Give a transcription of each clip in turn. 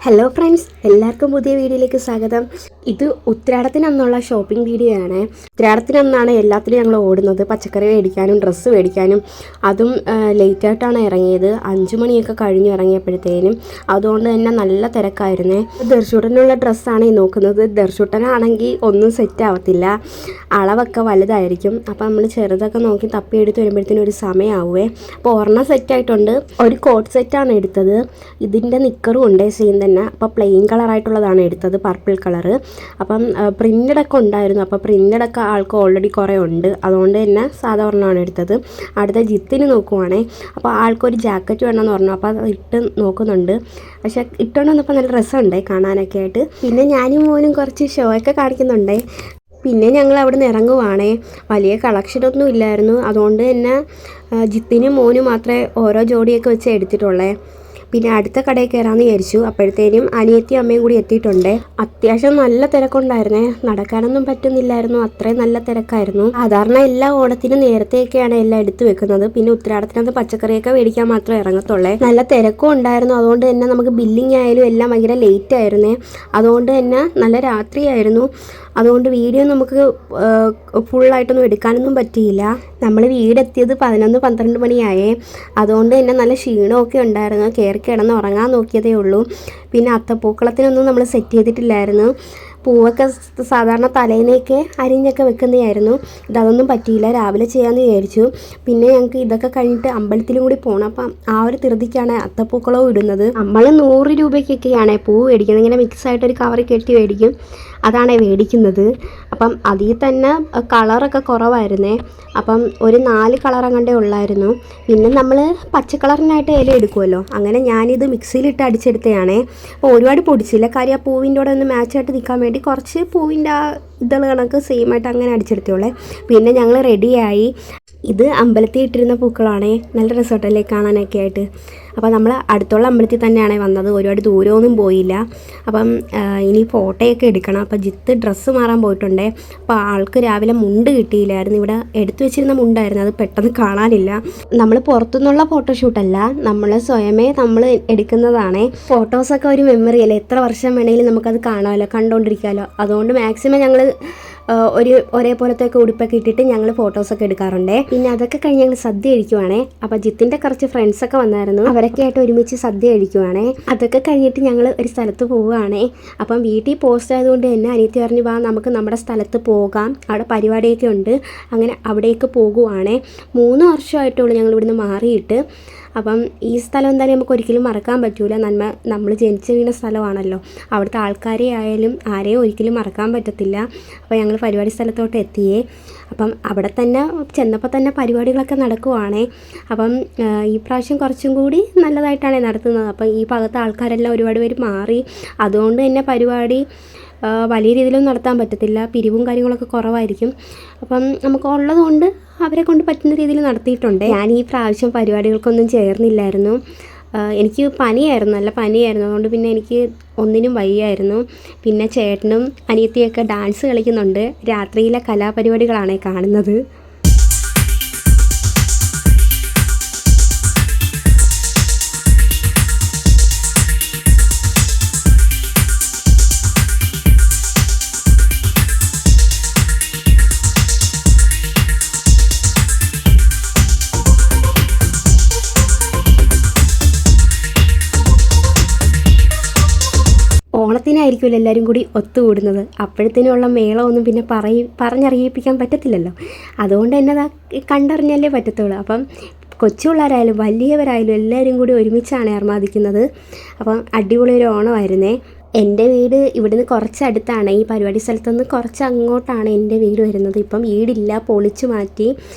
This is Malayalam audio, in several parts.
ഹലോ ഫ്രണ്ട്സ്, എല്ലാവർക്കും പുതിയ വീഡിയോയിലേക്ക് സ്വാഗതം. ഇത് ഉത്രാടത്തിനന്നുള്ള ഷോപ്പിംഗ് വീഡിയോ ആണ്. ഉത്രാടത്തിനന്നാണ് എല്ലാത്തിനും ഞങ്ങൾ ഓടുന്നത്. പച്ചക്കറി മേടിക്കാനും ഡ്രസ്സ് മേടിക്കാനും. അതും ലേറ്റായിട്ടാണ് ഇറങ്ങിയത്. 5 മണിയൊക്കെ കഴിഞ്ഞ് ഇറങ്ങിയപ്പോഴത്തേനും. അതുകൊണ്ട് തന്നെ നല്ല തിരക്കായിരുന്നേ. ദർശൂട്ടനുള്ള ഡ്രസ്സാണ് ഈ നോക്കുന്നത്. ദർശൂട്ടനാണെങ്കിൽ ഒന്നും സെറ്റ് ആവത്തില്ല, അളവൊക്കെ വലുതായിരിക്കും. അപ്പോൾ നമ്മൾ ചെറുതൊക്കെ നോക്കി തപ്പിയെടുത്ത് വരുമ്പോഴത്തേനും ഒരു സമയമാവുമേ. അപ്പോൾ ഒരെണ്ണം സെറ്റായിട്ടുണ്ട്. ഒരു കോട്ട് സെറ്റാണ് എടുത്തത്. ഇതിൻ്റെ നിക്കറും ഉണ്ട് സെയിം തന്നെ. അപ്പോൾ പ്ലെയിൻ കളറായിട്ടുള്ളതാണ് എടുത്തത്, പർപ്പിൾ കളറ്. അപ്പം പ്രിൻ്റഡൊക്കെ ഉണ്ടായിരുന്നു. അപ്പോൾ പ്രിൻ്റഡൊക്കെ ആൾക്ക് ഓൾറെഡി കുറേ ഉണ്ട്. അതുകൊണ്ട് തന്നെ സാധാരണമാണ് എടുത്തത്. അടുത്ത ജിത്തിന് നോക്കുവാണേ. അപ്പോൾ ആൾക്കൊരു ജാക്കറ്റ് വേണമെന്ന് പറഞ്ഞു. അപ്പോൾ അത് ഇട്ട് നോക്കുന്നുണ്ട്. പക്ഷേ ഇട്ടുകൊണ്ട് വന്നപ്പോൾ നല്ല രസമുണ്ട് കാണാനൊക്കെ ആയിട്ട്. പിന്നെ ഞാനും മോനും കുറച്ച് ഷോ ഒക്കെ കാണിക്കുന്നുണ്ട്. പിന്നെ ഞങ്ങൾ അവിടെ നിന്ന് ഇറങ്ങുവാണേ. വലിയ കളക്ഷനൊന്നും ഇല്ലായിരുന്നു. അതുകൊണ്ട് തന്നെ ജിത്തിനും മോനും മാത്രമേ ഓരോ ജോഡിയൊക്കെ വെച്ച് എടുത്തിട്ടുള്ളേ. പിന്നെ അടുത്ത കടയിൽ കയറാമെന്ന് വിചാരിച്ചു. അപ്പോഴത്തേനും അനിയത്തി അമ്മയും കൂടി എത്തിയിട്ടുണ്ട്. അത്യാവശ്യം നല്ല തിരക്കുണ്ടായിരുന്നേ. നടക്കാനൊന്നും പറ്റുന്നില്ലായിരുന്നു, അത്രയും നല്ല തിരക്കായിരുന്നു. സാധാരണ എല്ലാ ഓണത്തിനും നേരത്തെയൊക്കെയാണ് എല്ലാം എടുത്തു വെക്കുന്നത്. പിന്നെ ഉത്രാടത്തിനകത്ത് പച്ചക്കറിയൊക്കെ മേടിക്കാൻ മാത്രമേ ഇറങ്ങത്തുള്ളേ. നല്ല തിരക്കും ഉണ്ടായിരുന്നു. അതുകൊണ്ട് തന്നെ നമുക്ക് ബില്ലിംഗ് ആയാലും എല്ലാം ഭയങ്കര ലേറ്റ് ആയിരുന്നേ. അതുകൊണ്ട് തന്നെ നല്ല രാത്രിയായിരുന്നു. അതുകൊണ്ട് വീഡിയോ നമുക്ക് ഫുള്ളായിട്ടൊന്നും എടുക്കാനൊന്നും പറ്റിയില്ല. നമ്മൾ വീടെത്തിയത് 11-12 മണിയായേ. അതുകൊണ്ട് തന്നെ നല്ല ക്ഷീണമൊക്കെ ഉണ്ടായിരുന്നു. കയറി കിടന്ന് ഉറങ്ങാൻ നോക്കിയതേ ഉള്ളൂ. പിന്നെ അത്തപ്പൂക്കളത്തിനൊന്നും നമ്മൾ സെറ്റ് ചെയ്തിട്ടില്ലായിരുന്നു. പൂവൊക്കെ സാധാരണ തലേന്നൊക്കെ അരിഞ്ഞൊക്കെ വെക്കുന്നതായിരുന്നു. ഇതൊന്നും പറ്റിയില്ല, രാവിലെ ചെയ്യാമെന്ന് വിചാരിച്ചു. പിന്നെ ഞങ്ങൾക്ക് ഇതൊക്കെ കഴിഞ്ഞിട്ട് അമ്പലത്തിലും കൂടി പോകണം. അപ്പം ആ ഒരു ധൃതിക്കാണ് അത്തപ്പൂക്കളവും ഇടുന്നത്. നമ്മൾ 100 രൂപയ്ക്കൊക്കെയാണ് പൂ മേടിക്കുന്നത്. ഇങ്ങനെ മിക്സായിട്ടൊരു കവറിൽ കെട്ടി മേടിക്കും, അതാണ് മേടിക്കുന്നത്. അപ്പം അതിൽ തന്നെ കളറൊക്കെ കുറവായിരുന്നേ. അപ്പം ഒരു 4 കളർ അങ്ങോട്ടേ ഉള്ളായിരുന്നു. പിന്നെ നമ്മൾ പച്ചക്കളറിനായിട്ട് ഇല എടുക്കുമല്ലോ, അങ്ങനെ ഞാനിത് മിക്സിയിലിട്ട് അടിച്ചെടുത്തതാണേ. അപ്പോൾ ഒരുപാട് പൊടിച്ചില്ല, കാര്യം ആ പൂവിൻ്റെ കൂടെ ഒന്ന് മാച്ചായിട്ട് നിൽക്കാൻ വേണ്ടി കുറച്ച് പൂവിൻ്റെ ആ ഇതൾ കണക്ക് സെയിമായിട്ട് അങ്ങനെ അടിച്ചെടുത്തോളേ. പിന്നെ ഞങ്ങൾ റെഡിയായി. ഇത് അമ്പലത്തിൽ ഇട്ടിരുന്ന പൂക്കളാണേ. നല്ല റിസോർട്ടല്ലേ കാണാനൊക്കെ ആയിട്ട്. അപ്പോൾ നമ്മൾ അടുത്തുള്ള അമ്പലത്തിൽ തന്നെയാണ് വന്നത്. ഒരുപാട് ദൂരമൊന്നും പോയില്ല. അപ്പം ഇനി ഫോട്ടോയൊക്കെ എടുക്കണം. അപ്പോൾ ജിത്ത് ഡ്രസ്സ് മാറാൻ പോയിട്ടുണ്ടേ. അപ്പോൾ ആൾക്ക് രാവിലെ മുണ്ട് കിട്ടിയില്ലായിരുന്നു. ഇവിടെ എടുത്തു വെച്ചിരുന്ന മുണ്ടായിരുന്നു, അത് പെട്ടെന്ന് കാണാനില്ല. നമ്മൾ പുറത്തുനിന്നുള്ള ഫോട്ടോഷൂട്ടല്ല, നമ്മൾ സ്വയമേ നമ്മൾ എടുക്കുന്നതാണേ. ഫോട്ടോസൊക്കെ ഒരു മെമ്മറി അല്ലേ, എത്ര വർഷം വേണമെങ്കിലും നമുക്കത് കാണാമല്ലോ, കണ്ടുകൊണ്ടിരിക്കാമല്ലോ. അതുകൊണ്ട് മാക്സിമം ഞങ്ങൾ ഒരേപോലത്തെയൊക്കെ ഉടുപ്പൊക്കെ ഇട്ടിട്ട് ഞങ്ങൾ ഫോട്ടോസൊക്കെ എടുക്കാറുണ്ട്. പിന്നെ അതൊക്കെ കഴിഞ്ഞ് ഞങ്ങൾ സദ്യ കഴിക്കുവാണേ. അപ്പോൾ ജിത്തിൻ്റെ കുറച്ച് ഫ്രണ്ട്സൊക്കെ വന്നായിരുന്നു. അവരൊക്കെ ആയിട്ട് ഒരുമിച്ച് സദ്യ കഴിക്കുവാണേ. അതൊക്കെ കഴിഞ്ഞിട്ട് ഞങ്ങൾ ഒരു സ്ഥലത്ത് പോവുകയാണേ. അപ്പം വീട്ടിൽ പോസ്റ്റ് ആയതുകൊണ്ട് തന്നെ അനിയത്തി പറഞ്ഞു, വാ നമുക്ക് നമ്മുടെ സ്ഥലത്ത് പോകാം, അവിടെ പരിപാടിയൊക്കെ ഉണ്ട്. അങ്ങനെ അവിടേക്ക് പോകുവാണേ. 3 വർഷമായിട്ടുള്ളൂ ഞങ്ങൾ ഇവിടുന്ന് മാറിയിട്ട്. അപ്പം ഈ സ്ഥലം എന്തായാലും നമുക്ക് ഒരിക്കലും മറക്കാൻ പറ്റില്ല. നമ്മൾ ജനിച്ചു വീണ സ്ഥലമാണല്ലോ. അവിടുത്തെ ആൾക്കാരെ ആയാലും ആരെയും ഒരിക്കലും മറക്കാൻ പറ്റത്തില്ല. അപ്പോൾ ഞങ്ങൾ പരിപാടി സ്ഥലത്തോട്ട് എത്തിയേ. അപ്പം അവിടെ തന്നെ ചെന്നപ്പോൾ തന്നെ പരിപാടികളൊക്കെ നടക്കുവാണേ. അപ്പം ഈ പ്രാവശ്യം കുറച്ചും കൂടി നല്ലതായിട്ടാണ് നടത്തുന്നത്. അപ്പം ഈ ഭാഗത്തെ ആൾക്കാരെല്ലാം ഒരുപാട് പേര് മാറി. അതുകൊണ്ട് തന്നെ പരിപാടി വലിയ രീതിയിലൊന്നും നടത്താൻ പറ്റത്തില്ല, പിരിവും കാര്യങ്ങളൊക്കെ കുറവായിരിക്കും. അപ്പം നമുക്ക് ഉള്ളതുകൊണ്ട് അവരെ കൊണ്ട് പറ്റുന്ന രീതിയിൽ നടത്തിയിട്ടുണ്ട്. ഞാൻ ഈ പ്രാവശ്യം പരിപാടികൾക്കൊന്നും ചേർന്നില്ലായിരുന്നു. എനിക്ക് പനിയായിരുന്നു, നല്ല പനിയായിരുന്നു. അതുകൊണ്ട് പിന്നെ എനിക്ക് ഒന്നിനും വയ്യായിരുന്നു. പിന്നെ ചേട്ടനും അനിയത്തിയൊക്കെ ഡാൻസ് കളിക്കുന്നുണ്ട്. രാത്രിയിലെ കലാപരിപാടികളാണ് കാണുന്നത്. ഓണത്തിനായിരിക്കുമല്ലോ എല്ലാവരും കൂടി ഒത്തുകൂടുന്നത്. അപ്പോഴത്തേനുള്ള മേളമൊന്നും പിന്നെ പറഞ്ഞറിയിപ്പിക്കാൻ പറ്റത്തില്ലല്ലോ. അതുകൊണ്ട് തന്നെ കണ്ടറിഞ്ഞല്ലേ പറ്റത്തുള്ളൂ. അപ്പം കൊച്ചു പിള്ളേരായാലും വലിയവരായാലും എല്ലാവരും കൂടി ഒരുമിച്ചാണ് ആർമാദിക്കുന്നത്. അപ്പം അടിപൊളി ഒരു ഓണമായിരുന്നേ. എൻ്റെ വീട് ഇവിടുന്ന് കുറച്ചടുത്താണ്. ഈ പരിപാടി സ്ഥലത്തുനിന്ന് കുറച്ച് അങ്ങോട്ടാണ് എൻ്റെ വീട് വരുന്നത്. ഇപ്പം വീടില്ല, പൊളിച്ചു മാറ്റി.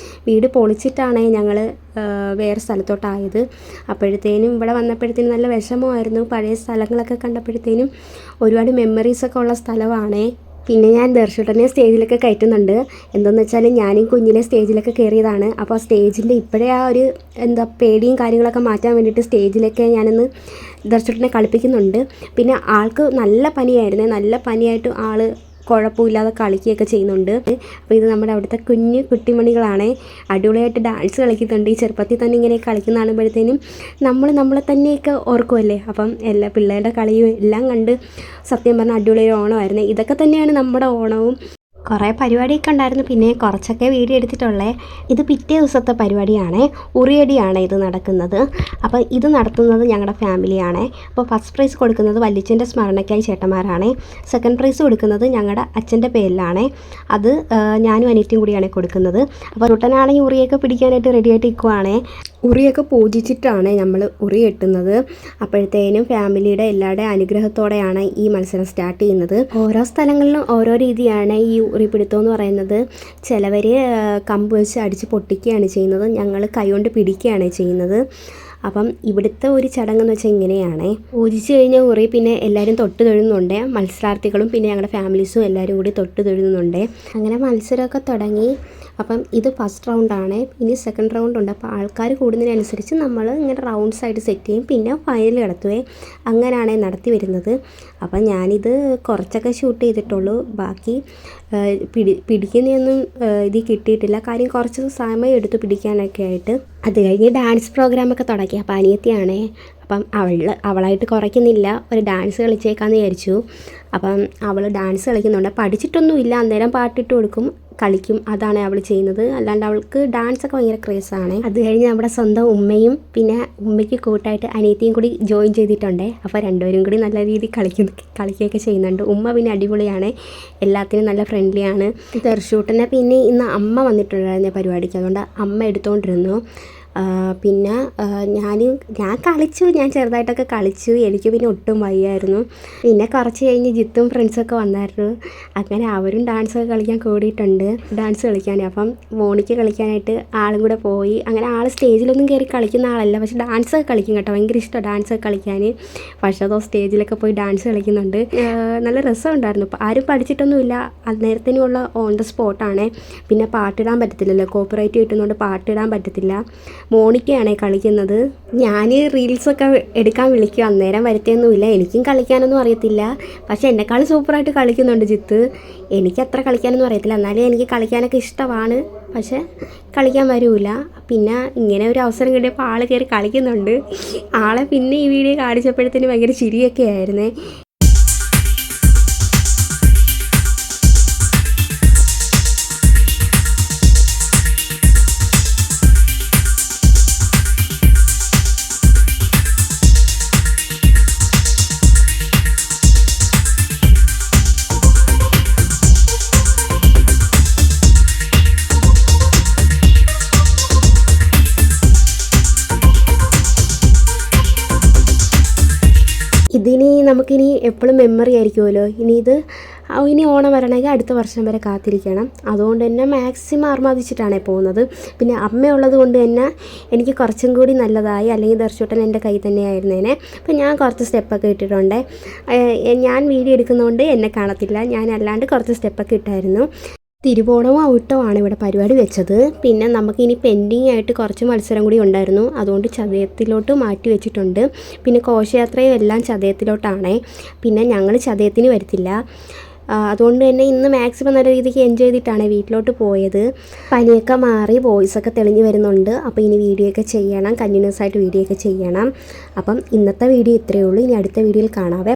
വീട് പൊളിച്ചിട്ടാണ് ഞങ്ങൾ വേറെ സ്ഥലത്തോട്ടായത്. അപ്പോഴത്തേനും ഇവിടെ വന്നപ്പോഴത്തേനും നല്ല വിഷമമായിരുന്നു. പഴയ സ്ഥലങ്ങളൊക്കെ കണ്ടപ്പോഴത്തേനും ഒരുപാട് മെമ്മറീസൊക്കെ ഉള്ള സ്ഥലമാണേ. പിന്നെ ഞാൻ ദർശുട്ടനെ സ്റ്റേജിലൊക്കെ കയറ്റുന്നുണ്ട്. എന്താണെന്ന് വെച്ചാൽ ഞാനും കുഞ്ഞിലെ സ്റ്റേജിലൊക്കെ കയറിയതാണ്. അപ്പോൾ ആ സ്റ്റേജിൻ്റെ ഇപ്പോഴേ ആ ഒരു പേടിയും കാര്യങ്ങളൊക്കെ മാറ്റാൻ വേണ്ടിയിട്ട് സ്റ്റേജിലൊക്കെ ഞാനൊന്ന് ദർശുട്ടനെ കളിപ്പിക്കുന്നുണ്ട്. പിന്നെ ആൾക്ക് നല്ല പനിയായിരുന്നേ. നല്ല പനിയായിട്ട് ആൾ കുഴപ്പമില്ലാതെ കളിക്കുകയൊക്കെ ചെയ്യുന്നുണ്ട്. അപ്പോൾ ഇത് നമ്മുടെ അവിടുത്തെ കുഞ്ഞു കുട്ടിമണികളാണ്. അടിപൊളിയായിട്ട് ഡാൻസ് കളിക്കുന്നുണ്ട്. ഈ ചെറുപ്പത്തിൽ തന്നെ ഇങ്ങനെ കളിക്കുന്ന കാണുമ്പോഴത്തേനും നമ്മളെ തന്നെയൊക്കെ ഓർക്കുമല്ലേ. അപ്പം എല്ലാ പിള്ളേരുടെ കളിയും എല്ലാം കണ്ട് സത്യം പറഞ്ഞാൽ അടിപൊളി ഓണമായിരുന്നു. ഇതൊക്കെ തന്നെയാണ് നമ്മുടെ ഓണവും. കുറേ പരിപാടിയൊക്കെ ഉണ്ടായിരുന്നു. പിന്നെ കുറച്ചൊക്കെ വീഡിയോ എടുത്തിട്ടുള്ളത്. ഇത് പിറ്റേ ദിവസത്തെ പരിപാടിയാണ്. ഉറിയടിയാണ് ഇത് നടക്കുന്നത്. അപ്പോൾ ഇത് നടത്തുന്നത് ഞങ്ങളുടെ ഫാമിലിയാണ്. അപ്പോൾ ഫസ്റ്റ് പ്രൈസ് കൊടുക്കുന്നത് വല്യച്ഛൻ്റെ സ്മരണയ്ക്കായി ചേട്ടന്മാരാണ്. സെക്കൻഡ് പ്രൈസ് കൊടുക്കുന്നത് ഞങ്ങളുടെ അച്ഛൻ്റെ പേരിലാണ്. അത് ഞാനും അനിയത്തിയും കൂടിയാണ് കൊടുക്കുന്നത്. അപ്പോൾ റുട്ടനാണെങ്കിൽ ഉറിയൊക്കെ പിടിക്കാനായിട്ട് റെഡിയായിട്ട് നിൽക്കുവാണ്. ഉറിയൊക്കെ പൂജിച്ചിട്ടാണ് നമ്മൾ ഉറി കെട്ടുന്നത്. അപ്പോഴത്തേനും ഫാമിലിയുടെ എല്ലാവരുടെയും അനുഗ്രഹത്തോടെയാണ് ഈ മത്സരം സ്റ്റാർട്ട് ചെയ്യുന്നത്. ഓരോ സ്ഥലങ്ങളിലും ഓരോ രീതിയാണ് ഈ ഉറിപിടുത്തം എന്ന് പറയുന്നത്. ചിലവർ കമ്പ് വെച്ച് അടിച്ച് പൊട്ടിക്കുകയാണ് ചെയ്യുന്നത്. ഞങ്ങൾ കൈകൊണ്ട് പിടിക്കുകയാണ് ചെയ്യുന്നത്. അപ്പം ഇവിടുത്തെ ഒരു ചടങ്ങെന്ന് വെച്ചാൽ ഇങ്ങനെയാണ്. പൂജിച്ച് കഴിഞ്ഞ ഉറി പിന്നെ എല്ലാവരും തൊട്ട് തൊഴുന്നുണ്ട്. മത്സരാർത്ഥികളും പിന്നെ ഞങ്ങളുടെ ഫാമിലീസും എല്ലാവരും കൂടി തൊട്ട് തൊഴുന്നുണ്ട്. അങ്ങനെ മത്സരമൊക്കെ തുടങ്ങി. അപ്പം ഇത് ഫസ്റ്റ് റൗണ്ടാണ്. ഇനി സെക്കൻഡ് റൗണ്ട് ഉണ്ട്. അപ്പോൾ ആൾക്കാർ കൂടുന്നതിനനുസരിച്ച് നമ്മൾ ഇങ്ങനെ റൗണ്ട്സ് ആയിട്ട് സെറ്റ് ചെയ്യും. പിന്നെ ഫൈനൽ കിടത്തുകയും അങ്ങനെയാണ് നടത്തി വരുന്നത്. അപ്പം ഞാനിത് കുറച്ചൊക്കെ ഷൂട്ട് ചെയ്തിട്ടുള്ളൂ. ബാക്കി പിടിക്കുന്നതൊന്നും ഇത് കിട്ടിയിട്ടില്ല. കാര്യം കുറച്ച് സമയം എടുത്തു പിടിക്കാനൊക്കെ ആയിട്ട്. അത് കഴിഞ്ഞ് ഡാൻസ് പ്രോഗ്രാമൊക്കെ തുടങ്ങി. അപ്പോൾ അനിയത്തിയാണേ. അപ്പം അവളായിട്ട് കുറയ്ക്കുന്നില്ല, ഒരു ഡാൻസ് കളിച്ചേക്കാന്ന് വിചാരിച്ചു. അപ്പം അവൾ ഡാൻസ് കളിക്കുന്നുണ്ട്. പഠിച്ചിട്ടൊന്നുമില്ല, അന്നേരം പാട്ടിട്ട് കൊടുക്കും, കളിക്കും. അതാണ് അവൾ ചെയ്യുന്നത്. അല്ലാണ്ട് അവൾക്ക് ഡാൻസൊക്കെ ഭയങ്കര ക്രേസാണ്. അത് കഴിഞ്ഞ് നമ്മുടെ സ്വന്തം ഉമ്മയും പിന്നെ ഉമ്മയ്ക്ക് കൂട്ടായിട്ട് അനിയത്തിയും കൂടി ജോയിൻ ചെയ്തിട്ടുണ്ട്. അപ്പോൾ രണ്ടുപേരും കൂടി നല്ല രീതിയിൽ കളിക്കുകയൊക്കെ ചെയ്യുന്നുണ്ട്. ഉമ്മ പിന്നെ അടിപൊളിയാണ്, എല്ലാത്തിനും നല്ല ഫ്രണ്ട്ലിയാണ്. ദർശൂട്ടനെ പിന്നെ ഇന്ന് അമ്മ വന്നിട്ടുണ്ടായിരുന്ന പരിപാടിക്ക്, അതുകൊണ്ട് അമ്മ എടുത്തുകൊണ്ടിരുന്നു. പിന്നെ ഞാൻ കളിച്ചു, ഞാൻ ചെറുതായിട്ടൊക്കെ കളിച്ചു. എനിക്ക് പിന്നെ ഒട്ടും വയ്യായിരുന്നു. പിന്നെ കുറച്ച് കഴിഞ്ഞ് ജിത്തും ഫ്രണ്ട്സൊക്കെ വന്നായിരുന്നു. അങ്ങനെ അവരും ഡാൻസൊക്കെ കളിക്കാൻ കൂടിയിട്ടുണ്ട്, ഡാൻസ് കളിക്കാൻ. അപ്പം മോണിക്ക് കളിക്കാനായിട്ട് ആളും കൂടെ പോയി. അങ്ങനെ ആൾ സ്റ്റേജിലൊന്നും കയറി കളിക്കുന്ന ആളല്ല, പക്ഷെ ഡാൻസൊക്കെ കളിക്കും കേട്ടോ. ഭയങ്കര ഇഷ്ടമാണ് ഡാൻസൊക്കെ കളിക്കാൻ. പക്ഷേ അതോ സ്റ്റേജിലൊക്കെ പോയി ഡാൻസ് കളിക്കുന്നുണ്ട്. നല്ല രസമുണ്ടായിരുന്നു. ആരും പഠിച്ചിട്ടൊന്നുമില്ല, അന്നേരത്തിനുമുള്ള ഓൺ ദ സ്പോട്ടാണ്. പിന്നെ പാട്ടിടാൻ പറ്റത്തില്ലല്ലോ, കോപ്പിറൈറ്റ് കിട്ടുന്നതുകൊണ്ട് പാട്ടിടാൻ പറ്റത്തില്ല. മോണിക്കയാണ് കളിക്കുന്നത്. ഞാൻ റീൽസൊക്കെ എടുക്കാൻ വിളിക്കും, അന്നേരം വരുത്തിയൊന്നുമില്ല. എനിക്കും കളിക്കാനൊന്നും അറിയത്തില്ല, പക്ഷേ എന്നെക്കാൾ സൂപ്പറായിട്ട് കളിക്കുന്നുണ്ട് ജിത്ത്. എനിക്കത്ര കളിക്കാനൊന്നും അറിയത്തില്ല, എന്നാലും എനിക്ക് കളിക്കാനൊക്കെ ഇഷ്ടമാണ്, പക്ഷേ കളിക്കാൻ വരില്ല. പിന്നെ ഇങ്ങനെ ഒരു അവസരം കിട്ടിയപ്പോൾ ആൾ കയറി കളിക്കുന്നുണ്ട്. ആളെ പിന്നെ ഈ വീഡിയോ കാണിച്ചപ്പോഴത്തേന് ഭയങ്കര ചിരിയൊക്കെ ആയിരുന്നേ. ഇതിനി നമുക്കിനി എപ്പോഴും മെമ്മറി ആയിരിക്കുമല്ലോ. ഇനി ഓണം വരണമെങ്കിൽ അടുത്ത വർഷം വരെ കാത്തിരിക്കണം. അതുകൊണ്ട് തന്നെ മാക്സിമം ആർമാദിച്ചിട്ടാണ് പോകുന്നത്. പിന്നെ അമ്മയുള്ളത് കൊണ്ട് തന്നെ എനിക്ക് കുറച്ചും കൂടി നല്ലതായി. അല്ലെങ്കിൽ ദർശൂട്ടൻ എൻ്റെ കൈ തന്നെയായിരുന്നേനെ. അപ്പം ഞാൻ കുറച്ച് സ്റ്റെപ്പൊക്കെ ഇട്ടിട്ടുണ്ട്. ഞാൻ വീഡിയോ എടുക്കുന്നതുകൊണ്ട് എന്നെ കാണത്തില്ല, ഞാൻ അല്ലാണ്ട് കുറച്ച് സ്റ്റെപ്പൊക്കെ ഇട്ടായിരുന്നു. തിരുവോണവും ഔട്ടവുമാണ് ഇവിടെ പരിപാടി വെച്ചത്. പിന്നെ നമുക്കിനി പെൻഡിങ് ആയിട്ട് കുറച്ച് മത്സരം കൂടി ഉണ്ടായിരുന്നു, അതുകൊണ്ട് ചതയത്തിലോട്ട് മാറ്റി വെച്ചിട്ടുണ്ട്. പിന്നെ ഘോഷയാത്രയും എല്ലാം ചതയത്തിലോട്ടാണ്. പിന്നെ ഞങ്ങൾ ചതയത്തിന് വരത്തില്ല. അതുകൊണ്ട് തന്നെ ഇന്ന് മാക്സിമം നല്ല രീതിക്ക് എൻജോയ് ചെയ്തിട്ടാണ് വീട്ടിലോട്ട് പോയത്. പനിയൊക്കെ മാറി, വോയിസൊക്കെ തെളിഞ്ഞ് വരുന്നുണ്ട്. അപ്പോൾ ഇനി വീഡിയോ ഒക്കെ ചെയ്യണം, കണ്ടിന്യൂസ് ആയിട്ട് വീഡിയോ ഒക്കെ ചെയ്യണം. അപ്പം ഇന്നത്തെ വീഡിയോ ഇത്രയേ ഉള്ളൂ. ഇനി അടുത്ത വീഡിയോയിൽ കാണാവേ.